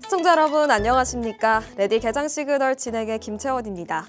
시청자 여러분 안녕하십니까? 레디 개장 시그널 진행의 김채원입니다.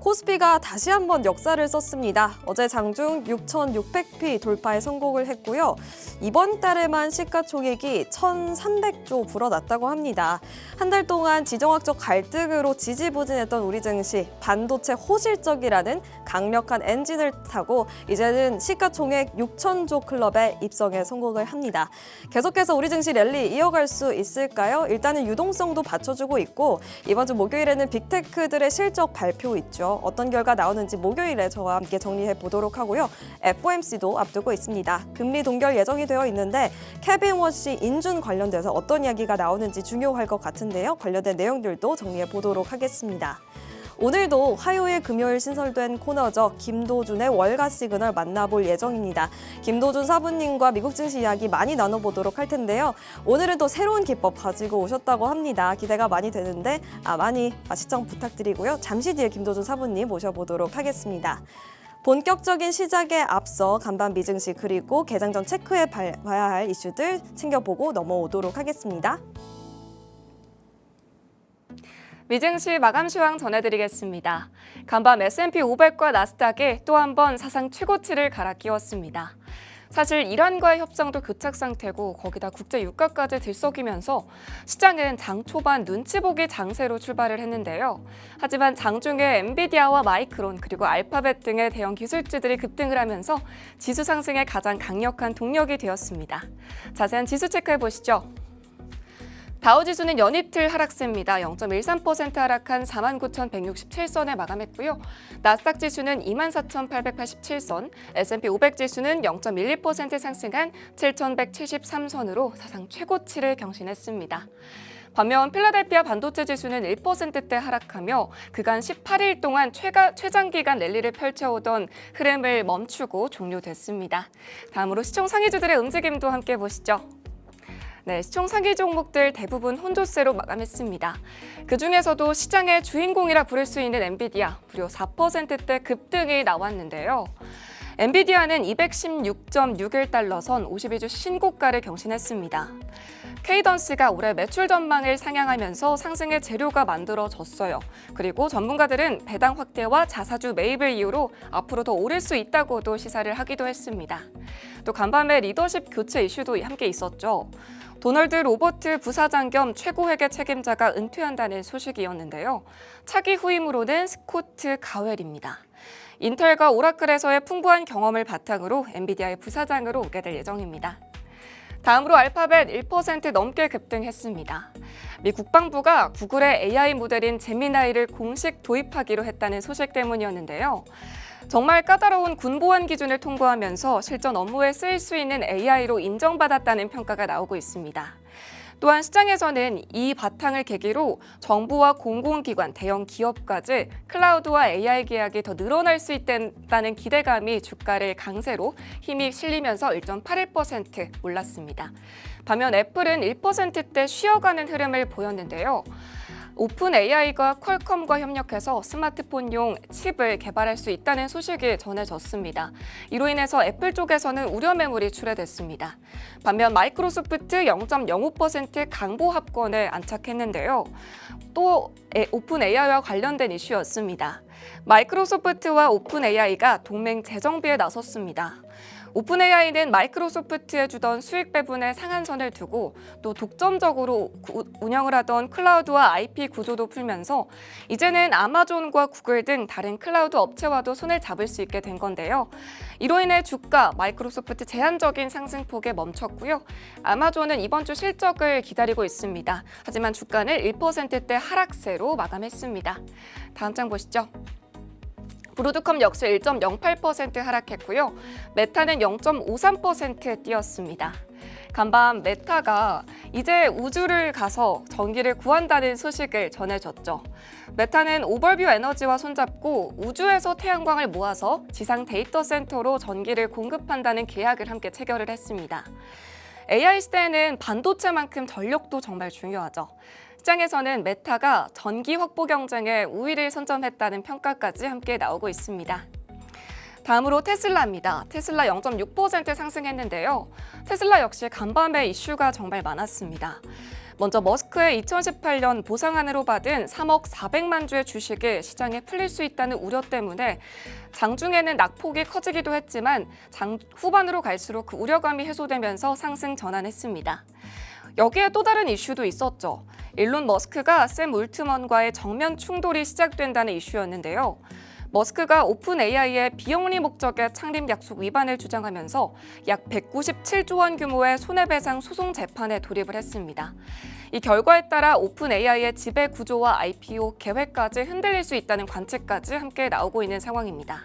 코스피가 다시 한번 역사를 썼습니다. 어제 장중 6,600피 돌파에 성공을 했고요. 이번 달에만 시가총액이 1,300조 불어났다고 합니다. 한 달 동안 지정학적 갈등으로 지지부진했던 우리 증시, 반도체 호실적이라는 강력한 엔진을 타고 이제는 시가총액 6,000조 클럽에 입성에 성공을 합니다. 계속해서 우리 증시 랠리 이어갈 수 있을까요? 일단은 유동성도 받쳐주고 있고 이번 주 목요일에는 빅테크들의 실적 발표 있죠. 어떤 결과 나오는지 목요일에 저와 함께 정리해 보도록 하고요. FOMC도 앞두고 있습니다. 금리 동결 예정이 되어 있는데 케빈 워시 인준 관련돼서 어떤 이야기가 나오는지 중요할 것 같은데요. 관련된 내용들도 정리해 보도록 하겠습니다. 오늘도 화요일, 금요일 신설된 코너죠. 김도준의 월가 시그널 만나볼 예정입니다. 김도준 사부님과 미국 증시 이야기 많이 나눠보도록 할 텐데요. 오늘은 또 새로운 기법 가지고 오셨다고 합니다. 기대가 많이 되는데 많이 시청 부탁드리고요. 잠시 뒤에 김도준 사부님 모셔보도록 하겠습니다. 본격적인 시작에 앞서 간밤 미증시 그리고 개장 전 체크해 봐야 할 이슈들 챙겨보고 넘어오도록 하겠습니다. 미증시 마감 시황 전해드리겠습니다. 간밤 S&P 500과 나스닥이 또 한 번 사상 최고치를 갈아 끼웠습니다. 사실 이란과의 협상도 교착 상태고 거기다 국제 유가까지 들썩이면서 시장은 장 초반 눈치 보기 장세로 출발을 했는데요. 하지만 장중에 엔비디아와 마이크론 그리고 알파벳 등의 대형 기술주들이 급등을 하면서 지수 상승의 가장 강력한 동력이 되었습니다. 자세한 지수 체크해 보시죠. 다우지수는 연이틀 하락세입니다. 0.13% 하락한 49,167선에 마감했고요. 나스닥 지수는 24,887선, S&P 500 지수는 0.12% 상승한 7,173선으로 사상 최고치를 경신했습니다. 반면 필라델피아 반도체 지수는 1%대 하락하며 그간 18일 동안 최장기간 랠리를 펼쳐오던 흐름을 멈추고 종료됐습니다. 다음으로 시총 상위주들의 움직임도 함께 보시죠. 네, 시총 상위 종목들 대부분 혼조세로 마감했습니다. 그중에서도 시장의 주인공이라 부를 수 있는 엔비디아 무려 4%대 급등이 나왔는데요. 엔비디아는 216.61달러 선 52주 신고가를 경신했습니다. 케이던스가 올해 매출 전망을 상향하면서 상승의 재료가 만들어졌어요. 그리고 전문가들은 배당 확대와 자사주 매입을 이유로 앞으로 더 오를 수 있다고도 시사를 하기도 했습니다. 또 간밤에 리더십 교체 이슈도 함께 있었죠. 도널드 로버트 부사장 겸 최고회계 책임자가 은퇴한다는 소식이었는데요. 차기 후임으로는 스코트 가웰입니다. 인텔과 오라클에서의 풍부한 경험을 바탕으로 엔비디아의 부사장으로 오게 될 예정입니다. 다음으로 알파벳 1% 넘게 급등했습니다. 미 국방부가 구글의 AI 모델인 제미나이를 공식 도입하기로 했다는 소식 때문이었는데요. 정말 까다로운 군보안 기준을 통과하면서 실전 업무에 쓰일 수 있는 AI로 인정받았다는 평가가 나오고 있습니다. 또한 시장에서는 이 바탕을 계기로 정부와 공공기관, 대형 기업까지 클라우드와 AI 계약이 더 늘어날 수 있다는 기대감이 주가를 강세로 힘이 실리면서 1.81% 올랐습니다. 반면 애플은 1%대 쉬어가는 흐름을 보였는데요. 오픈 AI가 퀄컴과 협력해서 스마트폰용 칩을 개발할 수 있다는 소식이 전해졌습니다. 이로 인해서 애플 쪽에서는 우려 매물이 출회됐습니다. 반면 마이크로소프트 0.05% 강보 합권에 안착했는데요. 또 오픈 AI와 관련된 이슈였습니다. 마이크로소프트와 오픈 AI가 동맹 재정비에 나섰습니다. 오픈 AI는 마이크로소프트에 주던 수익 배분에 상한선을 두고 또 독점적으로 운영을 하던 클라우드와 IP 구조도 풀면서 이제는 아마존과 구글 등 다른 클라우드 업체와도 손을 잡을 수 있게 된 건데요. 이로 인해 주가 마이크로소프트 제한적인 상승폭에 멈췄고요. 아마존은 이번 주 실적을 기다리고 있습니다. 하지만 주가는 1%대 하락세로 마감했습니다. 다음 장 보시죠. 브로드컴 역시 1.08% 하락했고요. 메타는 0.53% 뛰었습니다. 간밤 메타가 이제 우주를 가서 전기를 구한다는 소식을 전해줬죠. 메타는 오버뷰 에너지와 손잡고 우주에서 태양광을 모아서 지상 데이터 센터로 전기를 공급한다는 계약을 함께 체결을 했습니다. AI 시대에는 반도체만큼 전력도 정말 중요하죠. 시장에서는 메타가 전기 확보 경쟁에 우위를 선점했다는 평가까지 함께 나오고 있습니다. 다음으로 테슬라입니다. 테슬라 0.6% 상승했는데요. 테슬라 역시 간밤에 이슈가 정말 많았습니다. 먼저 머스크의 2018년 보상안으로 받은 3억 400만 주의 주식이 시장에 풀릴 수 있다는 우려 때문에 장중에는 낙폭이 커지기도 했지만 장 후반으로 갈수록 그 우려감이 해소되면서 상승 전환했습니다. 여기에 또 다른 이슈도 있었죠. 일론 머스크가 샘 울트먼과의 정면 충돌이 시작된다는 이슈였는데요. 머스크가 오픈 AI의 비영리 목적의 창립 약속 위반을 주장하면서 약 197조 원 규모의 손해배상 소송 재판에 돌입을 했습니다. 이 결과에 따라 오픈 AI의 지배 구조와 IPO 계획까지 흔들릴 수 있다는 관측까지 함께 나오고 있는 상황입니다.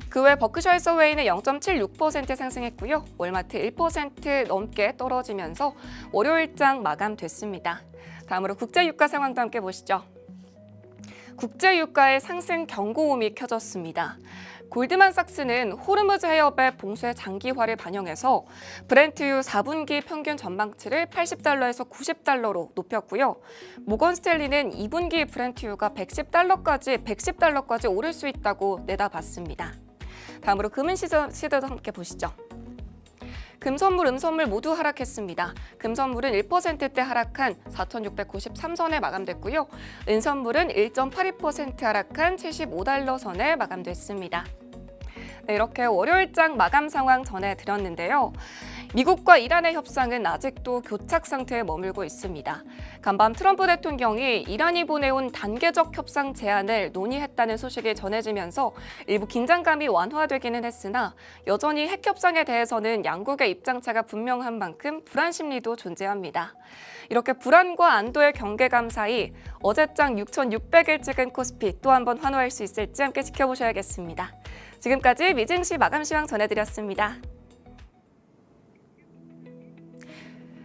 그 외 버크셔 해서웨이는 0.76% 상승했고요. 월마트 1% 넘게 떨어지면서 월요일장 마감됐습니다. 다음으로 국제유가 상황도 함께 보시죠. 국제유가의 상승 경고음이 켜졌습니다. 골드만삭스는 호르무즈 해협의 봉쇄 장기화를 반영해서 브렌트유 4분기 평균 전망치를 80달러에서 90달러로 높였고요. 모건 스탠리는 2분기 브렌트유가 110달러까지 오를 수 있다고 내다봤습니다. 다음으로 금은 시세도 함께 보시죠. 금선물, 음선물 모두 하락했습니다. 금선물은 1%대 하락한 4,693선에 마감됐고요. 은선물은 1.82% 하락한 75달러 선에 마감됐습니다. 네, 이렇게 월요일장 마감 상황 전해드렸는데요. 미국과 이란의 협상은 아직도 교착 상태에 머물고 있습니다. 간밤 트럼프 대통령이 이란이 보내온 단계적 협상 제안을 논의했다는 소식이 전해지면서 일부 긴장감이 완화되기는 했으나 여전히 핵 협상에 대해서는 양국의 입장차가 분명한 만큼 불안 심리도 존재합니다. 이렇게 불안과 안도의 경계감 사이 어제장 6,600을 찍은 코스피 또 한 번 환호할 수 있을지 함께 지켜보셔야겠습니다. 지금까지 미증시 마감 시황 전해드렸습니다.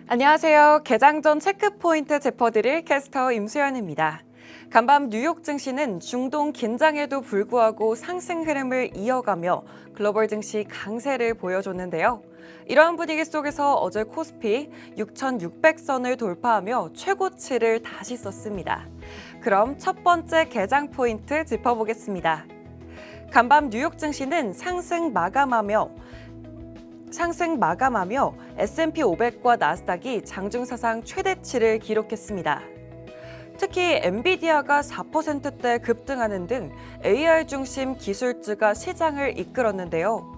안녕하세요. 개장 전 체크포인트 짚어드릴 캐스터 임수연입니다. 간밤 뉴욕 증시는 중동 긴장에도 불구하고 상승 흐름을 이어가며 글로벌 증시 강세를 보여줬는데요. 이러한 분위기 속에서 어제 코스피 6,600선을 돌파하며 최고치를 다시 썼습니다. 그럼 첫 번째 개장 포인트 짚어보겠습니다. 간밤 뉴욕 증시는 상승 마감하며 S&P 500과 나스닥이 장중 사상 최대치를 기록했습니다. 특히 엔비디아가 4%대 급등하는 등 AI 중심 기술주가 시장을 이끌었는데요.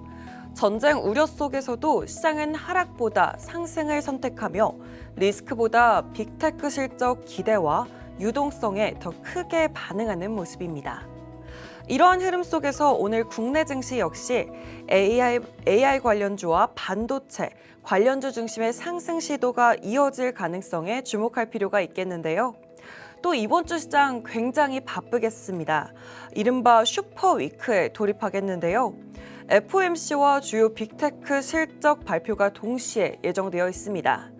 전쟁 우려 속에서도 시장은 하락보다 상승을 선택하며 리스크보다 빅테크 실적 기대와 유동성에 더 크게 반응하는 모습입니다. 이러한 흐름 속에서 오늘 국내 증시 역시 AI 관련주와 반도체 관련주 중심의 상승 시도가 이어질 가능성에 주목할 필요가 있겠는데요. 또 이번 주 시장 굉장히 바쁘겠습니다. 이른바 슈퍼위크에 돌입하겠는데요. FOMC와 주요 빅테크 실적 발표가 동시에 예정되어 있습니다.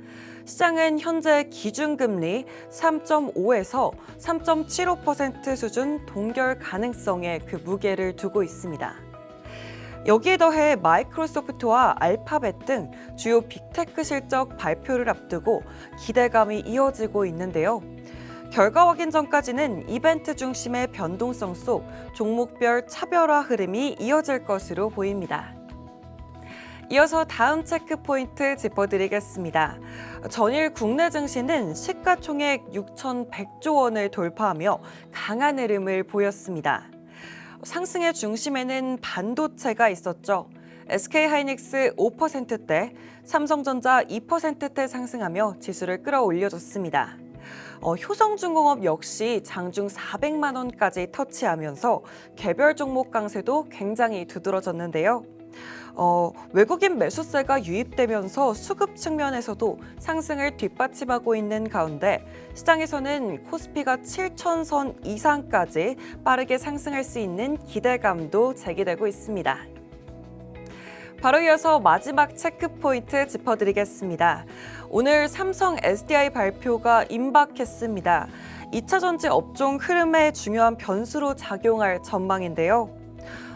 시장은 현재 기준금리 3.5에서 3.75% 수준 동결 가능성에 그 무게를 두고 있습니다. 여기에 더해 마이크로소프트와 알파벳 등 주요 빅테크 실적 발표를 앞두고 기대감이 이어지고 있는데요. 결과 확인 전까지는 이벤트 중심의 변동성 속 종목별 차별화 흐름이 이어질 것으로 보입니다. 이어서 다음 체크 포인트 짚어드리겠습니다. 전일 국내 증시는 시가총액 6,100조 원을 돌파하며 강한 흐름을 보였습니다. 상승의 중심에는 반도체가 있었죠. SK하이닉스 5%대, 삼성전자 2%대 상승하며 지수를 끌어올려줬습니다. 효성중공업 역시 장중 400만 원까지 터치하면서 개별 종목 강세도 굉장히 두드러졌는데요. 외국인 매수세가 유입되면서 수급 측면에서도 상승을 뒷받침하고 있는 가운데 시장에서는 코스피가 7,000선 이상까지 빠르게 상승할 수 있는 기대감도 제기되고 있습니다. 바로 이어서 마지막 체크 포인트 짚어드리겠습니다. 오늘 삼성 SDI 발표가 임박했습니다. 2차 전지 업종 흐름에 중요한 변수로 작용할 전망인데요.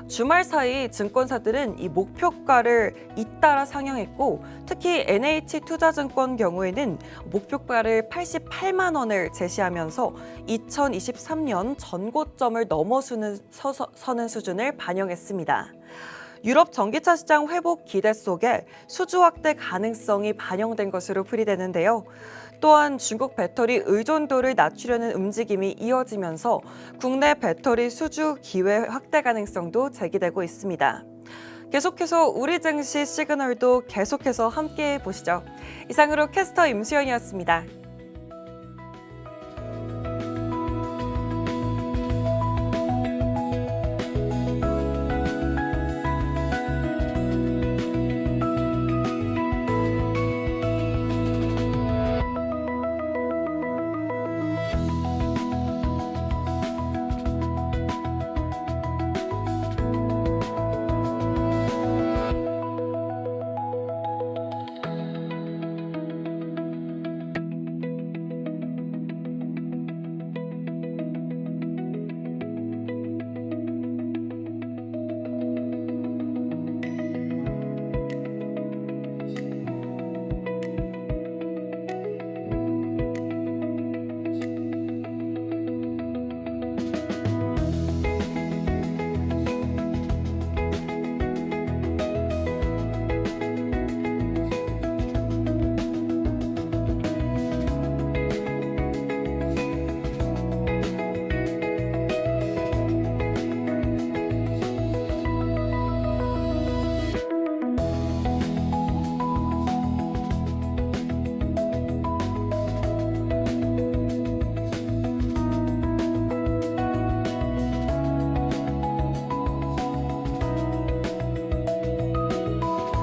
주말 사이 증권사들은 이 목표가를 잇따라 상향했고 특히 NH투자증권 경우에는 목표가를 88만 원을 제시하면서 2023년 전고점을 넘어서는 수준을 반영했습니다. 유럽 전기차 시장 회복 기대 속에 수주 확대 가능성이 반영된 것으로 풀이되는데요. 또한 중국 배터리 의존도를 낮추려는 움직임이 이어지면서 국내 배터리 수주 기회 확대 가능성도 제기되고 있습니다. 계속해서 우리 증시 시그널도 계속해서 함께 보시죠. 이상으로 캐스터 임수연이었습니다.